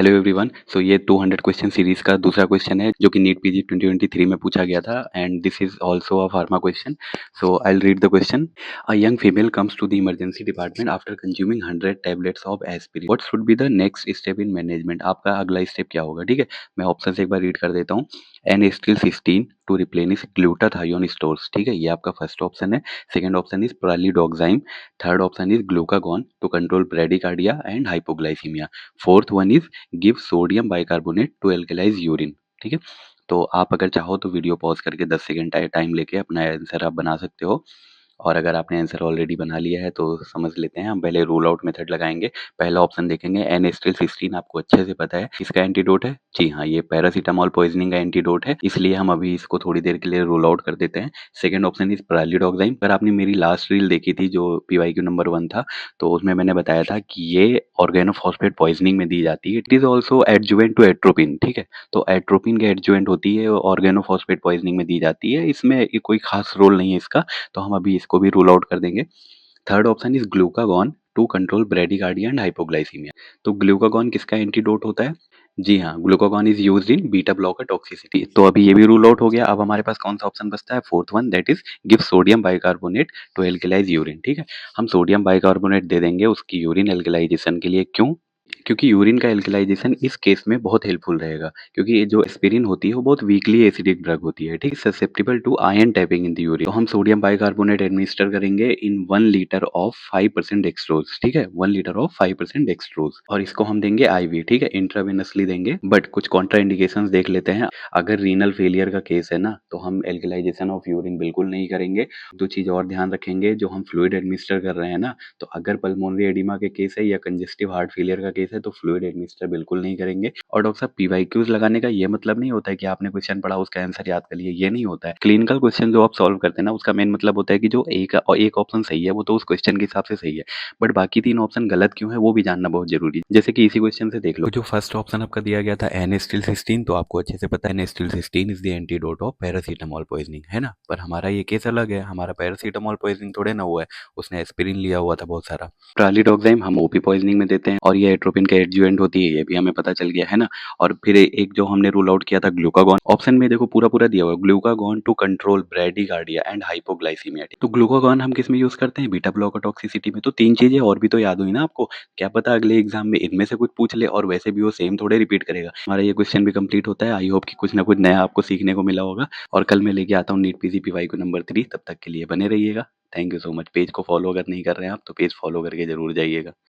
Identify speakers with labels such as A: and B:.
A: Hello everyone. सो ये 200 question series का दूसरा क्वेश्चन है जो कि नीट पीजी 2023 में पूछा गया था and this is also a pharma question. So I will read the question. A young female comes to the emergency department after consuming 100 tablets of aspirin. What should be the next step in management? आपका अगला step क्या होगा? ठीक है, मैं option एक बार read कर देता हूँ। N acetyl 16 to replenish glutathione stores. ठीक है, ये आपका फर्स्ट ऑप्शन है। Second option is pralidoxime. Third option is glucagon to control bradycardia and hypoglycaemia. Fourth one is give sodium bicarbonate to alkalise urine. ठीक है, तो आप अगर चाहो तो वीडियो पॉज करके 10 सेकंड टाइम लेके अपना आंसर आप बना सकते हो। और अगर आपने आंसर ऑलरेडी बना लिया है तो समझ लेते हैं, हम पहले रूल आउट मेथड लगाएंगे। पहला ऑप्शन देखेंगे एन एस्टिल 16, आपको अच्छे से पता है इसका एंटीडोट है। जी हाँ, ये पैरासीटामॉल पॉइजनिंग का एंटीडोट है, इसलिए हम अभी इसको थोड़ी देर के लिए रूल आउट कर देते हैं। Second option is pralidoxime. पर आपने मेरी लास्ट रील देखी थी जो पीवाईक्यू नंबर 1 था, तो उसमें मैंने बताया था कि ये ऑर्गेनोफॉस्फेट पॉइजनिंग में दी जाती है। It is also adjuvant to atropine. ठीक है, तो एट्रोपिन के एडजुवेंट होती है, ऑर्गेनोफॉस्फेट पॉइजनिंग में दी जाती है। इसमें कोई खास रोल नहीं है इसका, तो हम अभी इसको भी रूल आउट कर देंगे। Third option is glucagon to control bradycardia and hypoglycemia. तो ग्लूकागॉन किसका एंटीडोट होता है? जी हाँ, glucagon is used in beta blocker toxicity. तो अभी ये भी रूल आउट हो गया। अब हमारे पास कौन सा ऑप्शन बचता है? Fourth one, that is give sodium bicarbonate to alkalise urine. ठीक है, हम सोडियम बाइकार्बोनेट दे देंगे उसकी यूरिन एल्कलाइजेशन के लिए। क्यों? क्योंकि यूरिन का एल्कलाइजेशन इस केस में बहुत हेल्पफुल रहेगा, क्योंकि ये जो एस्पिरिन होती है वो बहुत वीकली एसिडिक ड्रग होती है। ठीक, susceptible to ion trapping in the urine. तो हम सोडियम बाइकार्बोनेट एडमिनिस्टर करेंगे इन 1 लीटर ऑफ 5% डेक्सट्रोज। ठीक है, 1 लीटर ऑफ 5% डेक्सट्रोज, और इसको हम देंगे आईवी। ठीक है, इंट्रावेनसली देंगे। बट कुछ कॉन्ट्राइंडिकेशंस देख लेते हैं। अगर रीनल फेलियर का केस है ना, तो हम एल्कलाइजेशन ऑफ यूरिन बिल्कुल नहीं करेंगे। दो चीज और ध्यान रखेंगे, जो हम फ्लूइड एडमिनिस्टर कर रहे हैं ना, तो अगर पल्मोनरी एडिमा के केस है या कंजेस्टिव हार्ट फेलियर का केस है तो फ्लूइड एडमिनिस्टर बिल्कुल नहीं करेंगे। और डॉक्टर साहब, पीवाईक्यूज लगाने का ये मतलब नहीं होता है कि आपने क्वेश्चन पढ़ा उसका आंसर याद कर लिया, ये नहीं होता है। क्लिनिकल क्वेश्चन जो आप सॉल्व करते हैं ना, उसका मेन मतलब होता है कि जो एक ऑप्शन सही है वो तो उस क्वेश्चन के हिसाब से सही है, बट बाकी 3 ऑप्शन गलत क्यों है वो भी जानना बहुत जरूरी है। जैसे कि इसी क्वेश्चन से देख लो, जो फर्स्ट ऑप्शन आपका दिया गया था एन एस्टिल 16, तो आपको अच्छे से पता है N acetyl 16 is the antidote of paracetamol poisoning, है ना। पर हमारा ये केस अलग है, हमारा पैरासीटामॉल पॉइजनिंग थोड़े ना हुआ है, उसने एस्पिरिन लिया हुआ था बहुत सारा। ट्रालिडोक्साइम हम ओपी पॉइजनिंग में देते हैं, और ये एट्रोपिन का एडजुवेंट होती है, ये भी हमें पता चल गया, है ना। और फिर एक जो हमने रूल आउट किया था ग्लूकागॉन, ऑप्शन में देखो पूरा पूरा दिया हुआ है, glucagon to control bradycardia and hypoglycemia. तो ग्लूकागॉन हम किस में यूज करते हैं? बीटा ब्लॉकर टॉक्सिसिटी में। तो 3 चीजें और भी तो याद हुई ना आपको। क्या पता अगले एग्जाम में इनमें से कुछ पूछ ले, और वैसे भी वो सेम थोड़े रिपीट करेगा। हमारा ये क्वेश्चन भी कंप्लीट होता है। आई होप कि कुछ ना कुछ नया आपको सीखने को मिला होगा, और कल मैं लेके आता हूँ नीट पीजीपीवाई को नंबर 3। तब तक के लिए बने रहिएगा। Thank you so much. Page को फॉलो अगर नहीं कर रहे हैं आप तो पेज फॉलो करके जरूर जाइएगा।